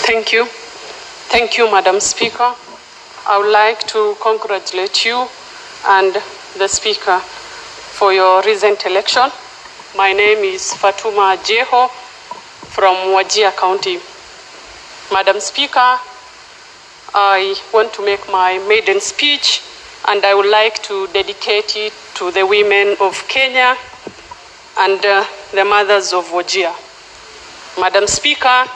Thank you. Thank you, Madam Speaker. I would like to congratulate you and the Speaker for your recent election. My name is Fatuma Jehow from Wajir County. Madam Speaker, I want to make my maiden speech, and I would like to dedicate it to the women of Kenya and the mothers of Wajir. Madam Speaker,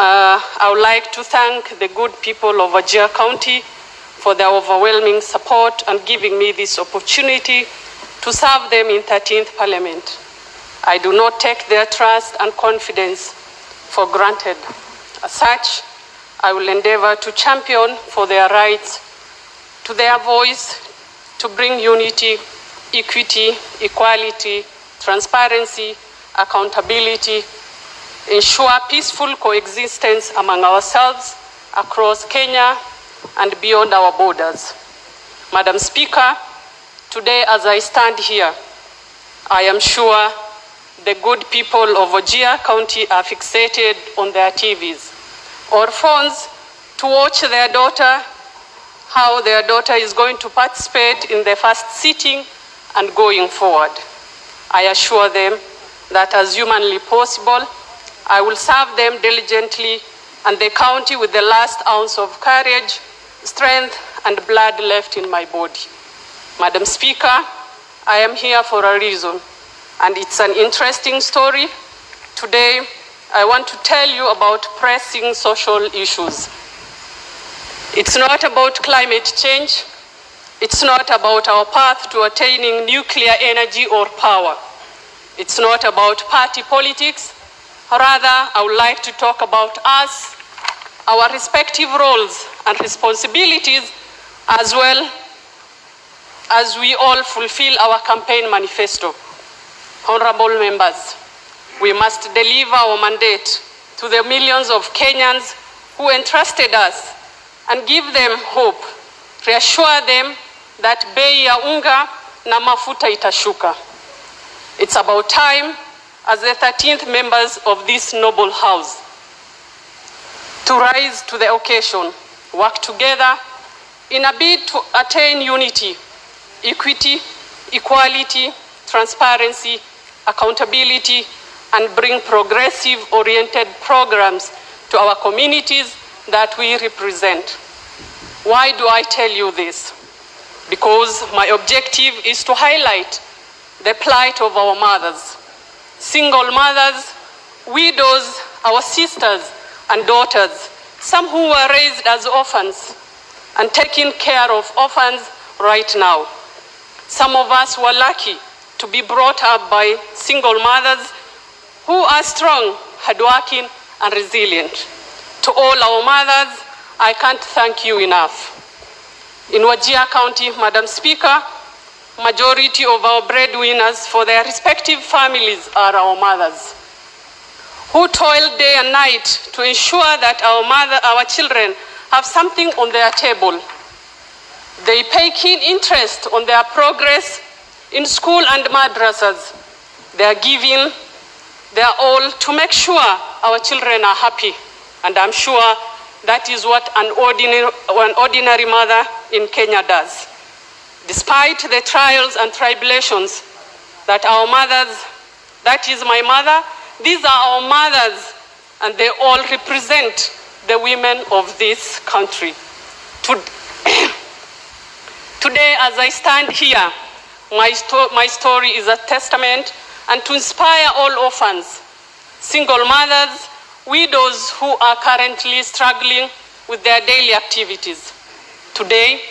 I would like to thank the good people of Wajir County for their overwhelming support and giving me this opportunity to serve them in 13th Parliament. I do not take their trust and confidence for granted. As such, I will endeavor to champion for their rights, to their voice, to bring unity, equity, equality, transparency, accountability, ensure peaceful coexistence among ourselves across Kenya and beyond our borders. Madam Speaker, today as I stand here, I am sure the good people of Wajir County are fixated on their TVs or phones to watch their daughter, how their daughter is going to participate in the first sitting and going forward. I assure them that as humanly possible, I will serve them diligently and the county with the last ounce of courage, strength, and blood left in my body. Madam Speaker, I am here for a reason, and it's an interesting story. Today, I want to tell you about pressing social issues. It's not about climate change. It's not about our path to attaining nuclear energy or power. It's not about party politics. Rather, I would like to talk about us, our respective roles and responsibilities, as well as we all fulfill our campaign manifesto. Honorable members, we must deliver our mandate to the millions of Kenyans who entrusted us and give them hope, reassure them that bei ya unga na mafuta itashuka. It's about time, as the 13th members of this noble house, to rise to the occasion, work together in a bid to attain unity, equity, equality, transparency, accountability, and bring progressive-oriented programs to our communities that we represent. Why do I tell you this? Because my objective is to highlight the plight of our mothers, single mothers, widows, our sisters and daughters, some who were raised as orphans and taking care of orphans right now. Some of us were lucky to be brought up by single mothers who are strong, hardworking, and resilient. To all our mothers, I can't thank you enough. In Wajir County, Madam Speaker, majority of our breadwinners for their respective families are our mothers, who toil day and night to ensure that our children have something on their table. They pay keen interest on their progress in school and madrasas. They are giving their all to make sure our children are happy. And I'm sure that is what an ordinary mother in Kenya does. Despite the trials and tribulations that our mothers, that is my mother, these are our mothers, and they all represent the women of this country. Today, as I stand here, my story is a testament and to inspire all orphans, single mothers, widows who are currently struggling with their daily activities. Today,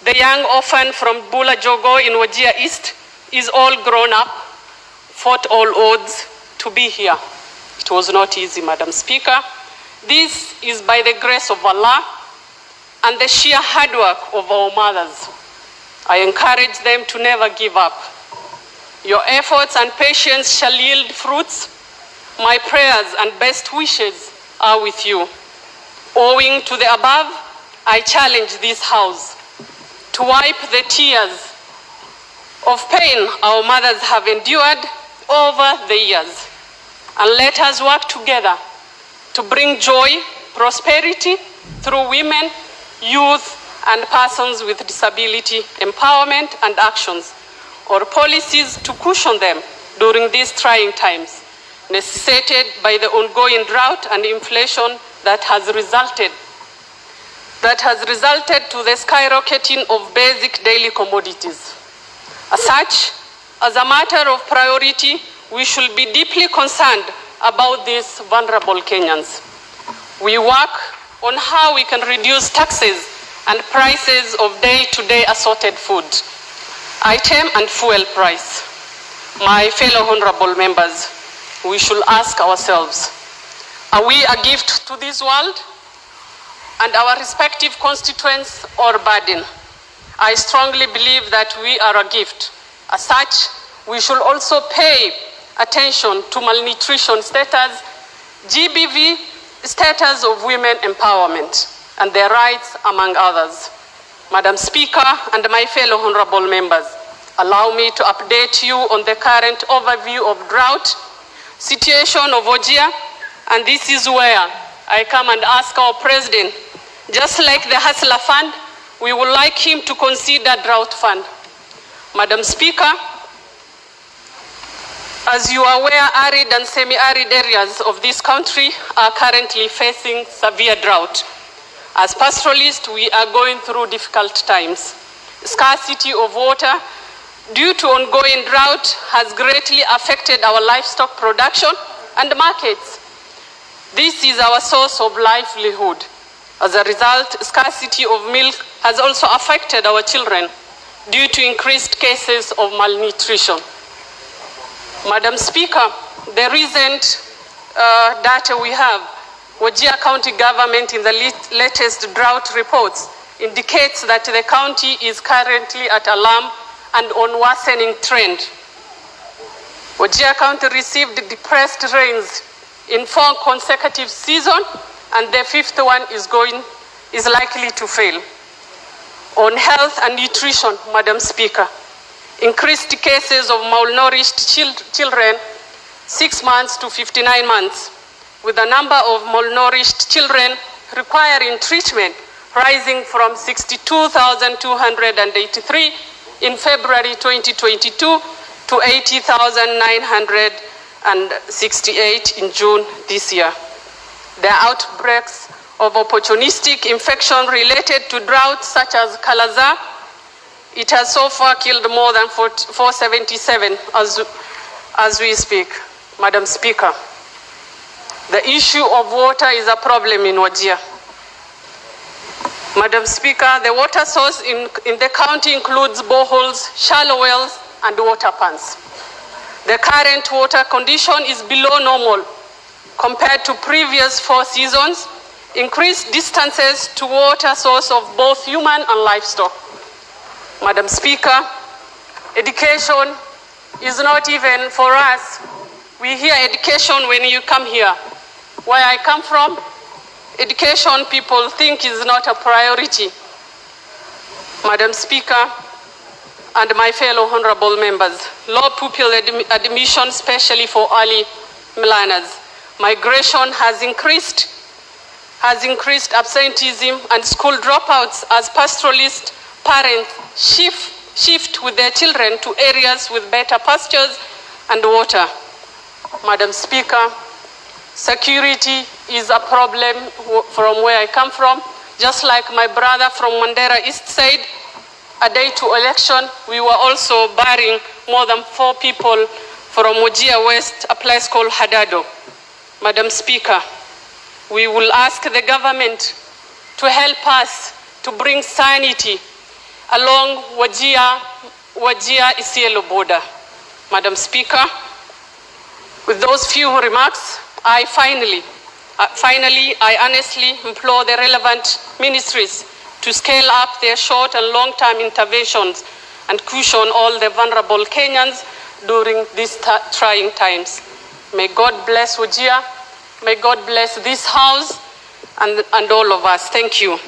the young orphan from Bula Jogo in Wajir East is all grown up, fought all odds to be here. It was not easy, Madam Speaker. This is by the grace of Allah and the sheer hard work of our mothers. I encourage them to never give up. Your efforts and patience shall yield fruits. My prayers and best wishes are with you. Owing to the above, I challenge this house to wipe the tears of pain our mothers have endured over the years. And let us work together to bring joy, prosperity through women, youth, and persons with disability empowerment and actions, or policies to cushion them during these trying times, necessitated by the ongoing drought and inflation that has resulted to the skyrocketing of basic daily commodities. As such, as a matter of priority, we should be deeply concerned about these vulnerable Kenyans. We work on how we can reduce taxes and prices of day-to-day assorted food, item and fuel price. My fellow honorable members, we should ask ourselves, are we a gift to this world and our respective constituents or burden? I strongly believe that we are a gift. As such, we should also pay attention to malnutrition status, GBV status of women empowerment, and their rights, among others. Madam Speaker and my fellow honorable members, allow me to update you on the current overview of drought situation of Wajir, and this is where I come and ask our president, just like the Hustler Fund, we would like him to consider drought fund. Madam Speaker, as you are aware, arid and semi-arid areas of this country are currently facing severe drought. As pastoralists, we are going through difficult times. Scarcity of water due to ongoing drought has greatly affected our livestock production and markets. This is our source of livelihood. As a result, scarcity of milk has also affected our children due to increased cases of malnutrition. Madam Speaker, the recent data we have, Wajir County government in the latest drought reports indicates that the county is currently at alarm and on worsening trend. Wajir County received depressed rains in 4 consecutive seasons, and the 5th one is likely to fail. On health and nutrition, Madam Speaker, increased cases of malnourished children 6 months to 59 months, with the number of malnourished children requiring treatment rising from 62,283 in February 2022 to 80,968 in June this year. The outbreaks of opportunistic infection related to drought, such as Kalaza, it has so far killed more than 477 as we speak. Madam Speaker, the issue of water is a problem in Wajir. Madam Speaker, the water source in the county includes boreholes, shallow wells, and water pans. The current water condition is below normal compared to previous 4 seasons, increased distances to water source of both human and livestock. Madam Speaker, education is not even for us. We hear education when you come here. Where I come from, education people think is not a priority. Madam Speaker and my fellow honorable members, low pupil admission, especially for early learners. Migration has increased absenteeism and school dropouts as pastoralist parents shift with their children to areas with better pastures and water. Madam Speaker, security is a problem from where I come from. Just like my brother from Mandera East said, a day to election, we were also burying more than 4 people from Wajir West, a place called Hadado. Madam Speaker, we will ask the government to help us to bring sanity along Wajir-Isiolo border. Madam Speaker, with those few remarks, I finally, I honestly implore the relevant ministries to scale up their short and long-term interventions and cushion all the vulnerable Kenyans during these trying times. May God bless Wajir. May God bless this house and all of us. Thank you.